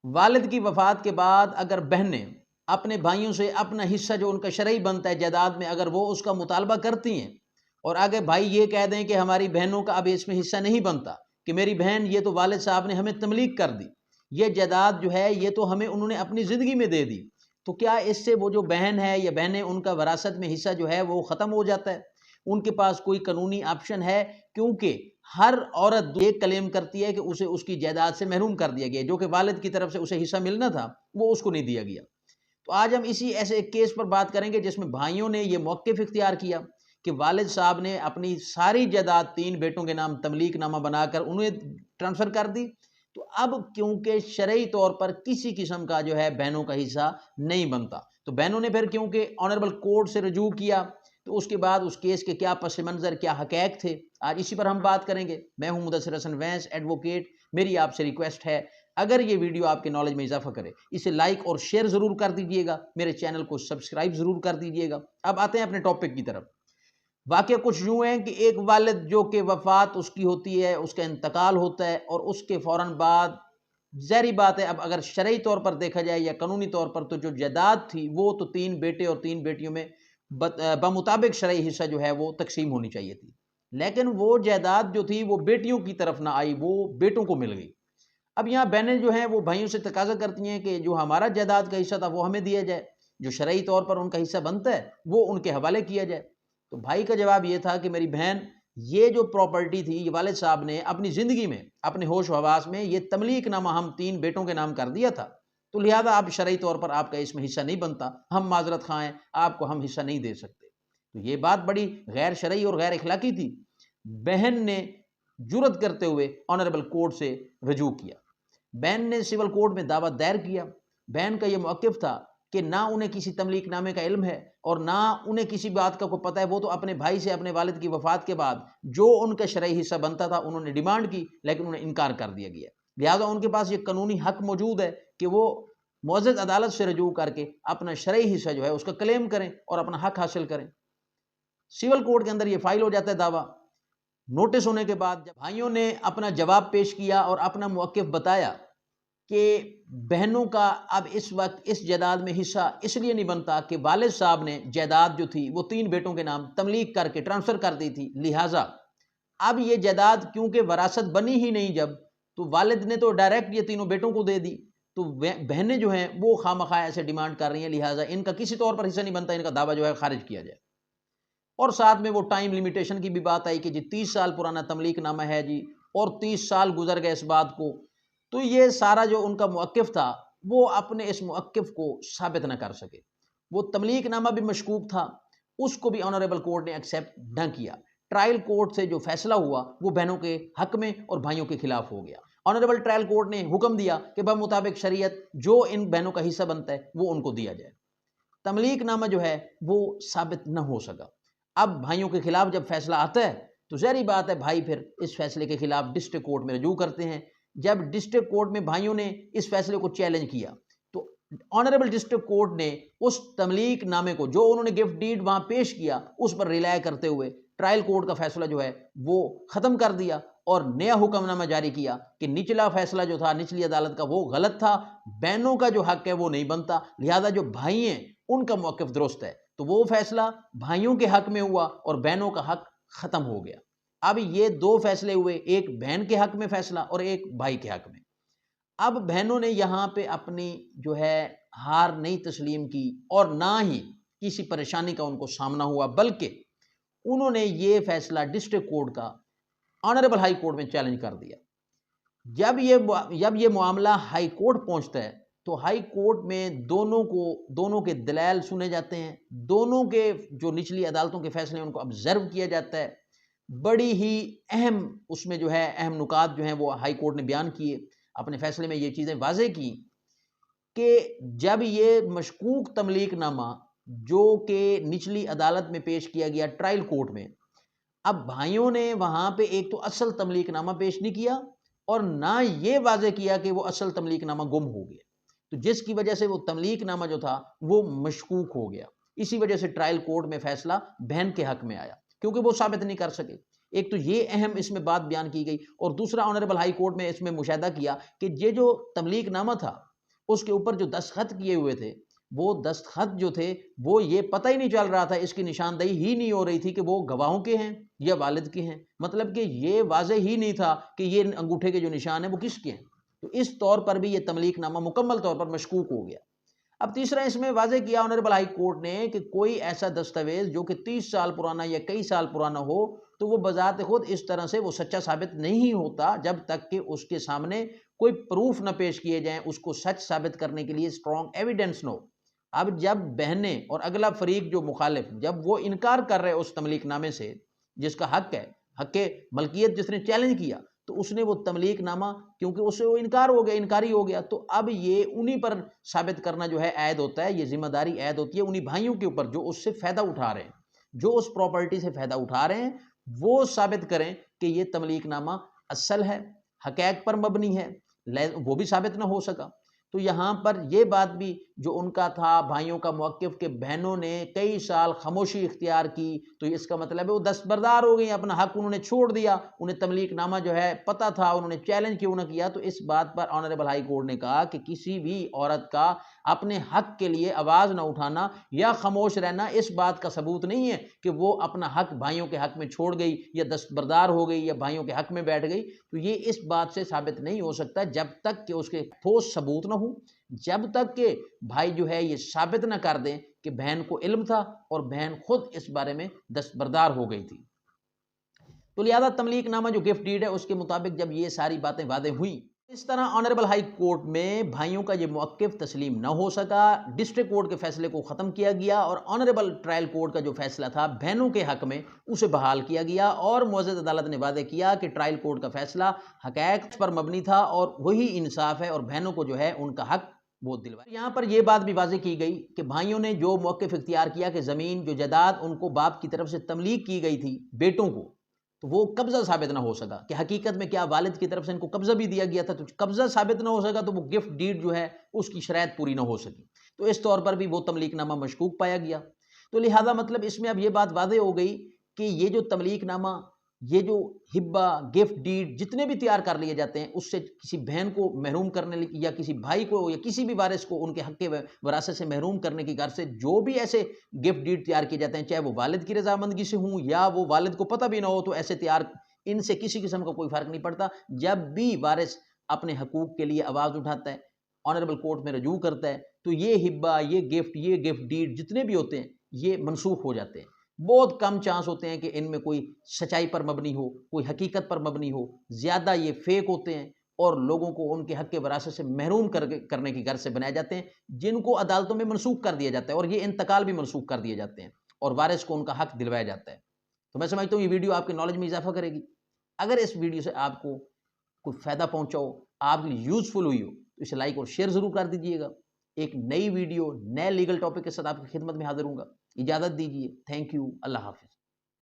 والد کی وفات کے بعد اگر بہنیں اپنے بھائیوں سے اپنا حصہ جو ان کا شرعی بنتا ہے جائیداد میں، اگر وہ اس کا مطالبہ کرتی ہیں اور آگے بھائی یہ کہہ دیں کہ ہماری بہنوں کا اب اس میں حصہ نہیں بنتا، کہ میری بہن یہ تو والد صاحب نے ہمیں تملیک کر دی، یہ جائیداد جو ہے یہ تو ہمیں انہوں نے اپنی زندگی میں دے دی، تو کیا اس سے وہ جو بہن ہے یا بہنیں ان کا وراثت میں حصہ جو ہے وہ ختم ہو جاتا ہے؟ ان کے پاس کوئی قانونی آپشن ہے؟ کیونکہ ہر عورت یہ کلیم کرتی ہے کہ اسے اس کی جائیداد سے محروم کر دیا گیا، جو کہ والد کی طرف سے اسے حصہ ملنا تھا وہ اس کو نہیں دیا گیا۔ تو آج ہم اسی ایسے ایک کیس پر بات کریں گے جس میں بھائیوں نے یہ موقف اختیار کیا کہ والد صاحب نے اپنی ساری جائیداد 3 بیٹوں کے نام تملیک نامہ بنا کر انہیں ٹرانسفر کر دی، تو اب کیونکہ شرعی طور پر کسی قسم کا جو ہے بہنوں کا حصہ نہیں بنتا، تو بہنوں نے پھر کیونکہ آنریبل کورٹ سے رجوع کیا، تو اس کے بعد اس کیس کے کیا پس منظر، کیا حقائق تھے، آج اسی پر ہم بات کریں گے۔ میں ہوں مدثر حسن وینس، ایڈوکیٹ۔ میری آپ سے ریکویسٹ ہے اگر یہ ویڈیو آپ کے نالج میں اضافہ کرے اسے لائک اور شیئر ضرور کر دیجئے گا، میرے چینل کو سبسکرائب ضرور کر دیجئے گا۔ اب آتے ہیں اپنے ٹاپک کی طرف۔ واقعہ کچھ یوں ہے کہ ایک والد جو کہ وفات اس کی ہوتی ہے، اس کا انتقال ہوتا ہے، اور اس کے فوراً بعد ظاہری بات ہے اب اگر شرعی طور پر دیکھا جائے یا قانونی طور پر تو جو جائیداد تھی وہ تو 3 بیٹے اور 3 بیٹیوں میں بمطابق شرعی حصہ جو ہے وہ تقسیم ہونی چاہیے تھی، لیکن وہ جائیداد جو تھی وہ بیٹیوں کی طرف نہ آئی، وہ بیٹوں کو مل گئی۔ اب یہاں بہنیں جو ہیں وہ بھائیوں سے تقاضا کرتی ہیں کہ جو ہمارا جائیداد کا حصہ تھا وہ ہمیں دیا جائے، جو شرعی طور پر ان کا حصہ بنتا ہے وہ ان کے حوالے کیا جائے۔ تو بھائی کا جواب یہ تھا کہ میری بہن یہ جو پراپرٹی تھی یہ والد صاحب نے اپنی زندگی میں اپنے ہوش و حواس میں یہ تملیک نامہ ہم 3 بیٹوں کے نام کر دیا تھا، تو لہذا آپ شرعی طور پر آپ کا اس میں حصہ نہیں بنتا، ہم معذرت خواہ ہیں، آپ کو ہم حصہ نہیں دے سکتے۔ تو یہ بات بڑی غیر شرعی اور غیر اخلاقی تھی۔ بہن نے جرأت کرتے ہوئے آنریبل کورٹ سے رجوع کیا، بہن نے سول کورٹ میں دعویٰ دائر کیا۔ بہن کا یہ موقف تھا کہ نہ انہیں کسی تملیک نامے کا علم ہے اور نہ انہیں کسی بات کا کوئی پتہ ہے، وہ تو اپنے بھائی سے اپنے والد کی وفات کے بعد جو ان کا شرعی حصہ بنتا تھا انہوں نے ڈیمانڈ کی لیکن انہیں انکار کر دیا گیا، لہٰذا ان کے پاس یہ قانونی حق موجود ہے کہ وہ معزز عدالت سے رجوع کر کے اپنا شرعی حصہ جو ہے اس کا کلیم کریں اور اپنا حق حاصل کریں۔ سول کورٹ کے اندر یہ فائل ہو جاتا ہے دعویٰ۔ نوٹس ہونے کے بعد جب بھائیوں نے اپنا جواب پیش کیا اور اپنا موقف بتایا کہ بہنوں کا اب اس وقت اس جائیداد میں حصہ اس لیے نہیں بنتا کہ والد صاحب نے جائیداد جو تھی وہ 3 بیٹوں کے نام تملیک کر کے ٹرانسفر کر دی تھی، لہٰذا اب یہ جائیداد کیونکہ وراثت بنی ہی نہیں جب، تو والد نے تو ڈائریکٹ یہ تینوں بیٹوں کو دے دی، تو بہنیں جو ہیں وہ خواہ ایسے ڈیمانڈ کر رہی ہیں، لہٰذا ان کا کسی طور پر حصہ نہیں بنتا، ان کا دعویٰ جو ہے خارج کیا جائے۔ اور ساتھ میں وہ ٹائم لیمیٹیشن کی بھی بات آئی کہ جی 30 سال پرانا تملیک نامہ ہے جی، اور 30 سال گزر گئے اس بات کو، تو یہ سارا جو ان کا موقف تھا وہ اپنے اس موقف کو ثابت نہ کر سکے۔ وہ تملیک نامہ بھی مشکوک تھا، اس کو بھی آنریبل کورٹ نے ایکسیپٹ نہ کیا۔ ٹرائل کورٹ سے جو فیصلہ ہوا وہ بہنوں کے حق میں اور بھائیوں کے خلاف ہو گیا۔ آنریبل ٹرائل کورٹ نے حکم دیا کہ بمطابق شریعت جو ان بہنوں کا حصہ بنتا ہے وہ ان کو دیا جائے۔ تملیک نامہ جو ہے وہ ثابت نہ ہو سکا۔ اب بھائیوں کے خلاف جب فیصلہ آتا ہے تو ظاہری بات ہے بھائی پھر اس فیصلے کے خلاف ڈسٹرکٹ کورٹ میں رجوع کرتے ہیں۔ جب ڈسٹرکٹ کورٹ میں بھائیوں نے اس فیصلے کو چیلنج کیا تو آنریبل ڈسٹرکٹ کورٹ نے اس تملیک نامے کو جو انہوں نے گفٹ ڈیڈ وہاں پیش کیا اس پر ریلائے کرتے ہوئے ٹرائل کورٹ کا فیصلہ جو ہے وہ ختم کر دیا اور نیا حکم نامہ جاری کیا کہ نچلا فیصلہ جو تھا نچلی عدالت کا وہ غلط تھا، بہنوں کا جو حق ہے وہ نہیں بنتا، لہذا جو بھائی ہیں ان کا موقف درست ہے، تو وہ فیصلہ بھائیوں کے حق میں ہوا اور بہنوں کا حق ختم ہو گیا۔ اب یہ 2 فیصلے ہوئے، ایک بہن کے حق میں فیصلہ اور ایک بھائی کے حق میں۔ اب بہنوں نے یہاں پہ اپنی جو ہے ہار نہیں تسلیم کی اور نہ ہی کسی پریشانی کا ان کو سامنا ہوا، بلکہ انہوں نے یہ فیصلہ ڈسٹرکٹ کورٹ کا آنریبل ہائی کورٹ میں چیلنج کر دیا۔ جب یہ معاملہ ہائی کورٹ پہنچتا ہے تو ہائی کورٹ میں دونوں کے دلائل سنے جاتے ہیں، دونوں کے جو نچلی عدالتوں کے فیصلے ہیں ان کو آبزرو کیا جاتا ہے۔ بڑی ہی اہم اس میں جو ہے اہم نکات جو ہیں وہ ہائی کورٹ نے بیان کیے، اپنے فیصلے میں یہ چیزیں واضح کی کہ جب یہ مشکوک تملیک نامہ جو کہ نچلی عدالت میں پیش کیا گیا ٹرائل کورٹ میں، اب بھائیوں نے وہاں پہ ایک تو اصل تملیک نامہ پیش نہیں کیا اور نہ یہ واضح کیا کہ وہ اصل تملیک نامہ گم ہو گیا، تو جس کی وجہ سے وہ تملیک نامہ جو تھا وہ مشکوک ہو گیا۔ اسی وجہ سے ٹرائل کورٹ میں فیصلہ بہن کے حق میں آیا کیونکہ وہ ثابت نہیں کر سکے۔ ایک تو یہ اہم اس میں بات بیان کی گئی، اور دوسرا آنریبل ہائی کورٹ میں اس میں مشاہدہ کیا کہ یہ جو تملیک نامہ تھا اس کے اوپر جو دستخط کیے ہوئے تھے وہ دستخط جو تھے وہ یہ پتہ ہی نہیں چل رہا تھا، اس کی نشاندہی ہی نہیں ہو رہی تھی کہ وہ گواہوں کے ہیں یا والد کے ہیں، مطلب کہ یہ واضح ہی نہیں تھا کہ یہ انگوٹھے کے جو نشان ہیں وہ کس کے ہیں، تو اس طور پر بھی یہ تملیک نامہ مکمل طور پر مشکوک ہو گیا۔ اب تیسرا اس میں واضح کیا آنریبل ہائی کورٹ نے کہ کوئی ایسا دستاویز جو کہ 30 سال پرانا یا کئی سال پرانا ہو تو وہ بذات خود اس طرح سے وہ سچا ثابت نہیں ہوتا جب تک کہ اس کے سامنے کوئی پروف نہ پیش کیے جائیں اس کو سچ ثابت کرنے کے لیے اسٹرانگ ایویڈنس نہ ہو۔ اب جب بہنیں اور اگلا فریق جو مخالف جب وہ انکار کر رہے اس تملیک نامے سے جس کا حق ہے، حق ملکیت جس نے چیلنج کیا، تو اس نے وہ تملیک نامہ کیونکہ اس سے وہ انکار ہو گیا، انکاری ہو گیا، تو اب یہ انہی پر ثابت کرنا جو ہے عائد ہوتا ہے، یہ ذمہ داری عائد ہوتی ہے انہی بھائیوں کے اوپر جو اس سے فائدہ اٹھا رہے ہیں، جو اس پراپرٹی سے فائدہ اٹھا رہے ہیں، وہ ثابت کریں کہ یہ تملیک نامہ اصل ہے، حقائق پر مبنی ہے، وہ بھی ثابت نہ ہو سکا۔ تو یہاں پر یہ بات بھی جو ان کا تھا بھائیوں کا موقف کہ بہنوں نے کئی سال خاموشی اختیار کی، تو اس کا مطلب ہے وہ دستبردار ہو گئی، اپنا حق انہوں نے چھوڑ دیا، انہیں تملیک نامہ جو ہے پتہ تھا، انہوں نے چیلنج کیوں نہ کیا۔ تو اس بات پر آنریبل ہائی کورٹ نے کہا کہ کسی بھی عورت کا اپنے حق کے لیے آواز نہ اٹھانا یا خاموش رہنا اس بات کا ثبوت نہیں ہے کہ وہ اپنا حق بھائیوں کے حق میں چھوڑ گئی یا دستبردار ہو گئی یا بھائیوں کے حق میں بیٹھ گئی، تو یہ اس بات سے ثابت نہیں ہو سکتا جب تک کہ اس کے ٹھوس ثبوت نہ ہو، جب تک کہ بھائی جو ہے یہ ثابت نہ کر دیں کہ بہن کو علم تھا اور بہن خود اس بارے میں دستبردار ہو گئی تھی۔ تو لہذا تملیک نامہ جو گفٹ ڈیڈ ہے اس کے مطابق جب یہ ساری باتیں واضح ہوئیں، اس طرح آنریبل ہائی کورٹ میں بھائیوں کا یہ موقف تسلیم نہ ہو سکا، ڈسٹرکٹ کورٹ کے فیصلے کو ختم کیا گیا اور آنریبل ٹرائل کورٹ کا جو فیصلہ تھا بہنوں کے حق میں اسے بحال کیا گیا، اور معزز عدالت نے واضح کیا کہ ٹرائل کورٹ کا فیصلہ حقائق پر مبنی تھا اور وہی انصاف ہے اور بہنوں کو جو ہے ان کا حق وہ دلوایا۔ یہاں پر یہ بات بھی واضح کی گئی کہ بھائیوں نے جو موقف اختیار کیا کہ زمین جو جائیداد ان کو باپ کی طرف سے تملیک کی گئی تھی بیٹوں کو، تو وہ قبضہ ثابت نہ ہو سکا کہ حقیقت میں کیا والد کی طرف سے ان کو قبضہ بھی دیا گیا تھا، تو قبضہ ثابت نہ ہو سکا تو وہ گفٹ ڈیڈ جو ہے اس کی شرائط پوری نہ ہو سکی، تو اس طور پر بھی وہ تملیک نامہ مشکوک پایا گیا۔ تو لہذا مطلب اس میں اب یہ بات واضح ہو گئی کہ یہ جو تملیک نامہ، یہ جو ہبہ، گفٹ ڈیڈ جتنے بھی تیار کر لیے جاتے ہیں اس سے کسی بہن کو محروم کرنے یا کسی بھائی کو یا کسی بھی وارث کو ان کے حق کے وراثت سے محروم کرنے کی غرض سے جو بھی ایسے گفٹ ڈیڈ تیار کیے جاتے ہیں، چاہے وہ والد کی رضامندگی سے ہوں یا وہ والد کو پتہ بھی نہ ہو، تو ایسے تیار ان سے کسی قسم کا کوئی فرق نہیں پڑتا۔ جب بھی وارث اپنے حقوق کے لیے آواز اٹھاتا ہے، آنریبل کورٹ میں رجوع کرتا ہے، تو یہ ہبہ، یہ گفٹ ڈیڈ جتنے بھی ہوتے ہیں یہ منسوخ ہو جاتے ہیں۔ بہت کم چانس ہوتے ہیں کہ ان میں کوئی سچائی پر مبنی ہو، کوئی حقیقت پر مبنی ہو، زیادہ یہ فیک ہوتے ہیں اور لوگوں کو ان کے حق کے وراثت سے محروم کرنے کی غرض سے بنائے جاتے ہیں، جن کو عدالتوں میں منسوخ کر دیا جاتا ہے اور یہ انتقال بھی منسوخ کر دیے جاتے ہیں اور وارث کو ان کا حق دلوایا جاتا ہے۔ تو میں سمجھتا ہوں یہ ویڈیو آپ کے نالج میں اضافہ کرے گی۔ اگر اس ویڈیو سے آپ کو کوئی فائدہ پہنچا ہو، آپ کے لیے یوزفل ہوئی ہو، تو اسے لائک اور شیئر ضرور کر دیجیے گا۔ ایک نئی ویڈیو نئے لیگل ٹاپک کے ساتھ آپ کی خدمت میں حاضر ہوں گا۔ اجازت دیجیے، تھینک یو، اللہ حافظ۔